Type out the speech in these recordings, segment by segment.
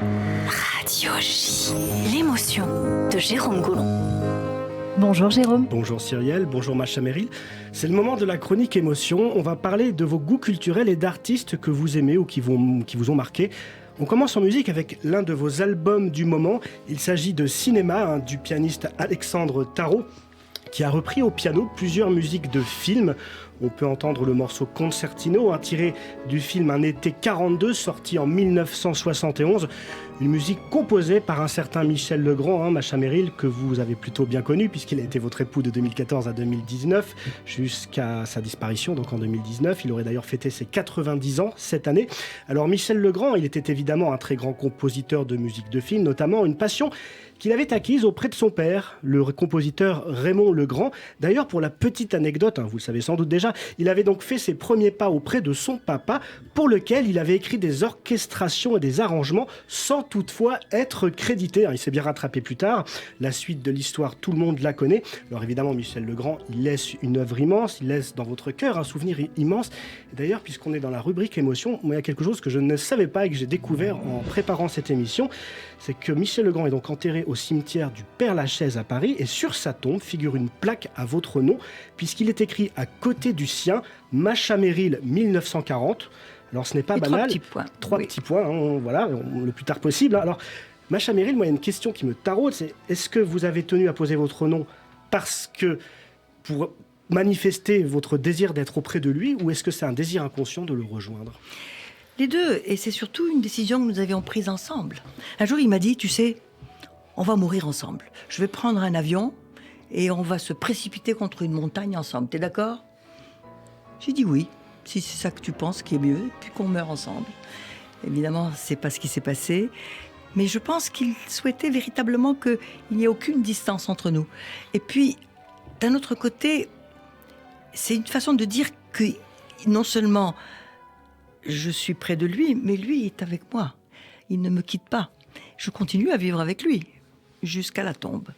Radio J, l'émotion de Jérôme Goulon. Bonjour Jérôme. Bonjour Cyrielle, bonjour Macha Merrill. C'est le moment de la chronique émotion. On va parler de vos goûts culturels et d'artistes que vous aimez ou qui vous ont marqué. On commence en musique avec l'un de vos albums du moment. Il s'agit de Cinéma, du pianiste Alexandre Tarot, qui a repris au piano plusieurs musiques de films. On peut entendre le morceau Concertino, tiré du film Un été 42, sorti en 1971. Une musique composée par un certain Michel Legrand, Macha Merrill, que vous avez plutôt bien connu, puisqu'il a été votre époux de 2014 à 2019, jusqu'à sa disparition, donc en 2019. Il aurait d'ailleurs fêté ses 90 ans cette année. Alors Michel Legrand, il était évidemment un très grand compositeur de musique de film, notamment une passion qu'il avait acquise auprès de son père, le compositeur Raymond Legrand. D'ailleurs, pour la petite anecdote, vous le savez sans doute déjà, il avait donc fait ses premiers pas auprès de son papa, pour lequel il avait écrit des orchestrations et des arrangements sans toutefois être crédité. Il s'est bien rattrapé plus tard. La suite de l'histoire, tout le monde la connaît. Alors évidemment, Michel Legrand, il laisse une œuvre immense, il laisse dans votre cœur un souvenir immense. Et d'ailleurs, puisqu'on est dans la rubrique émotion, moi, il y a quelque chose que je ne savais pas et que j'ai découvert en préparant cette émission, c'est que Michel Legrand est donc enterré au cimetière du Père-Lachaise à Paris, et sur sa tombe figure une plaque à votre nom, puisqu'il est écrit à côté du sien Macha Merrill 1940. Alors ce n'est pas banal. Trois petits points, voilà, le plus tard possible. Alors Macha Merrill, moi il y a une question qui me taraude, c'est est-ce que vous avez tenu à poser votre nom parce que pour manifester votre désir d'être auprès de lui, ou est-ce que c'est un désir inconscient de le rejoindre ? Les deux, et c'est surtout une décision que nous avions prise ensemble. Un jour il m'a dit, tu sais, on va mourir ensemble. Je vais prendre un avion et on va se précipiter contre une montagne ensemble. T'es d'accord ? J'ai dit oui, si c'est ça que tu penses qui est mieux, et puis qu'on meurt ensemble. Évidemment, c'est pas ce qui s'est passé, mais je pense qu'il souhaitait véritablement qu'il n'y ait aucune distance entre nous. Et puis, d'un autre côté, c'est une façon de dire que non seulement je suis près de lui, mais lui est avec moi. Il ne me quitte pas. Je continue à vivre avec lui, jusqu'à la tombe.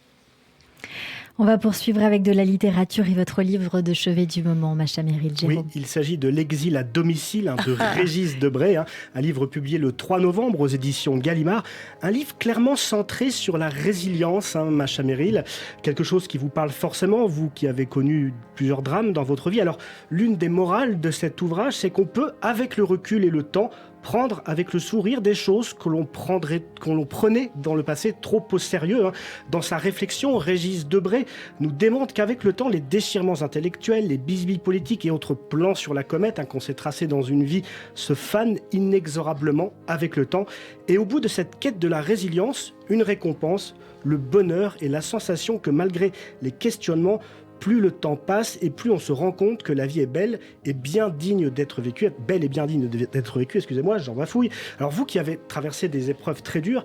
On va poursuivre avec de la littérature et votre livre de chevet du moment, Macha Merrill. Oui, il s'agit de L'exil à domicile de Régis Debray, un livre publié le 3 novembre aux éditions Gallimard. Un livre clairement centré sur la résilience, Macha Merrill. Quelque chose qui vous parle forcément, vous qui avez connu plusieurs drames dans votre vie. Alors, l'une des morales de cet ouvrage, c'est qu'on peut, avec le recul et le temps, prendre avec le sourire des choses que l'on prenait dans le passé trop au sérieux. Dans sa réflexion, Régis Debray nous démontre qu'avec le temps, les déchirements intellectuels, les bisbilles politiques et autres plans sur la comète qu'on s'est tracés dans une vie se fanent inexorablement avec le temps. Et au bout de cette quête de la résilience, une récompense, le bonheur et la sensation que malgré les questionnements, plus le temps passe et plus on se rend compte que la vie est belle et bien digne d'être vécue. Belle et bien digne d'être vécue, excusez-moi, j'en bafouille. Alors vous qui avez traversé des épreuves très dures,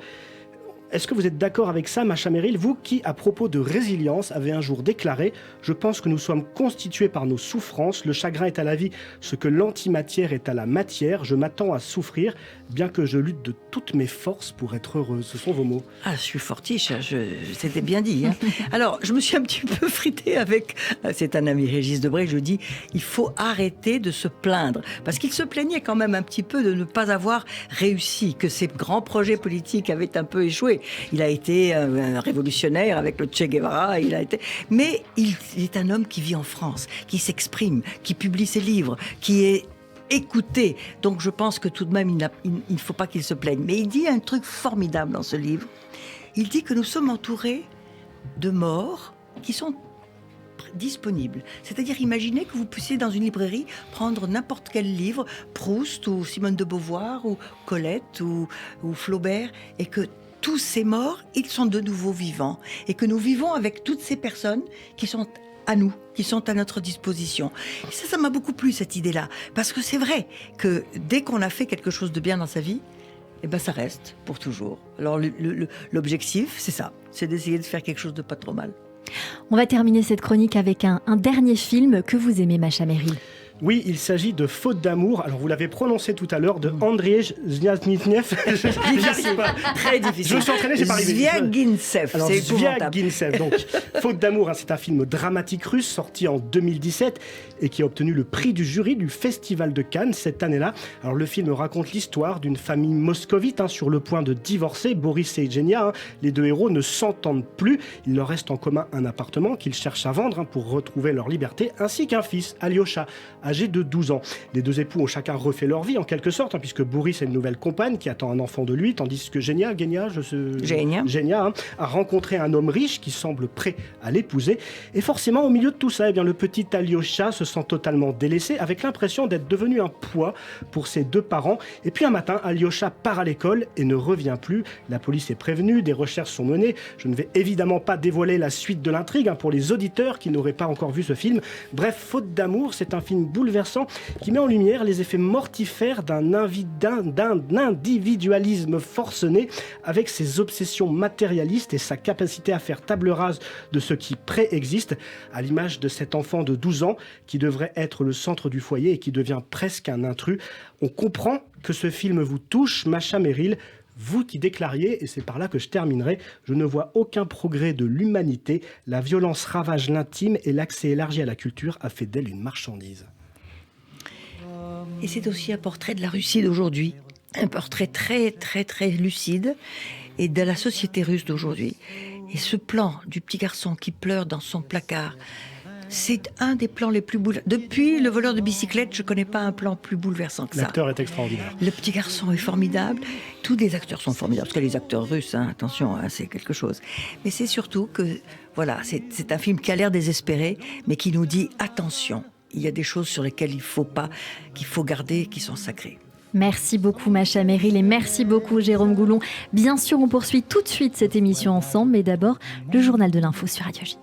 est-ce que vous êtes d'accord avec ça, Macha Merrill, vous qui, à propos de résilience, avez un jour déclaré « Je pense que nous sommes constitués par nos souffrances. Le chagrin est à la vie ce que l'antimatière est à la matière. Je m'attends à souffrir, bien que je lutte de toutes mes forces pour être heureuse. » Ce sont vos mots. Ah, je suis fortiche, c'était bien dit. Alors, je me suis un petit peu fritée avec... C'est un ami, Régis Debray, je dis, il faut arrêter de se plaindre. Parce qu'il se plaignait quand même un petit peu de ne pas avoir réussi, que ses grands projets politiques avaient un peu échoué. Il a été un révolutionnaire avec le Che Guevara, mais il est un homme qui vit en France, qui s'exprime, qui publie ses livres, qui est écouté. Donc je pense que tout de même, il ne faut pas qu'il se plaigne. Mais il dit un truc formidable dans ce livre. Il dit que nous sommes entourés de morts qui sont disponibles. C'est-à-dire, imaginez que vous puissiez dans une librairie prendre n'importe quel livre, Proust ou Simone de Beauvoir ou Colette ou Flaubert, et que tous ces morts, ils sont de nouveau vivants. Et que nous vivons avec toutes ces personnes qui sont à nous, qui sont à notre disposition. Et ça m'a beaucoup plu, cette idée-là. Parce que c'est vrai que dès qu'on a fait quelque chose de bien dans sa vie, ça reste pour toujours. Alors l'objectif, c'est ça. C'est d'essayer de faire quelque chose de pas trop mal. On va terminer cette chronique avec un dernier film que vous aimez, Macha Merrill. Oui, il s'agit de Faute d'amour. Alors, vous l'avez prononcé tout à l'heure, de Andrzej Zwiagintsev. Très difficile. Je me suis entraîné, j'ai pas arrivé. Zwiagintsev, Alors, c'est épouvantable. Zwiagintsev, donc Faute d'amour, c'est un film dramatique russe sorti en 2017 et qui a obtenu le prix du jury du Festival de Cannes cette année-là. Alors, le film raconte l'histoire d'une famille moscovite sur le point de divorcer, Boris et Evgenia. Les deux héros ne s'entendent plus. Il leur reste en commun un appartement qu'ils cherchent à vendre pour retrouver leur liberté, ainsi qu'un fils, Alyosha, âgé de 12 ans. Les deux époux ont chacun refait leur vie en quelque sorte, puisque Boris a une nouvelle compagne qui attend un enfant de lui, tandis que Genia a rencontré un homme riche qui semble prêt à l'épouser. Et forcément, au milieu de tout ça, le petit Alyosha se sent totalement délaissé, avec l'impression d'être devenu un poids pour ses deux parents. Et puis un matin, Alyosha part à l'école et ne revient plus. La police est prévenue, des recherches sont menées. Je ne vais évidemment pas dévoiler la suite de l'intrigue pour les auditeurs qui n'auraient pas encore vu ce film. Bref, Faute d'amour, c'est un film bouleversant qui met en lumière les effets mortifères d'un individualisme forcené, avec ses obsessions matérialistes et sa capacité à faire table rase de ce qui préexiste, à l'image de cet enfant de 12 ans qui devrait être le centre du foyer et qui devient presque un intrus. On comprend que ce film vous touche, Masha Merrill. Vous qui déclariez, et c'est par là que je terminerai, je ne vois aucun progrès de l'humanité. La violence ravage l'intime et l'accès élargi à la culture a fait d'elle une marchandise. Et c'est aussi un portrait de la Russie d'aujourd'hui. Un portrait très, très, très lucide et de la société russe d'aujourd'hui. Et ce plan du petit garçon qui pleure dans son placard, c'est un des plans les plus bouleversants. Depuis Le voleur de bicyclette, je ne connais pas un plan plus bouleversant que ça. L'acteur est extraordinaire. Le petit garçon est formidable. Tous les acteurs sont formidables. Parce que les acteurs russes, attention, c'est quelque chose. Mais c'est surtout que, voilà, c'est un film qui a l'air désespéré, mais qui nous dit attention. Il y a des choses sur lesquelles qu'il faut garder, qui sont sacrées. Merci beaucoup Masha Merrill et merci beaucoup Jérôme Goulon. Bien sûr, on poursuit tout de suite cette émission ensemble, mais d'abord, le journal de l'info sur Radio J.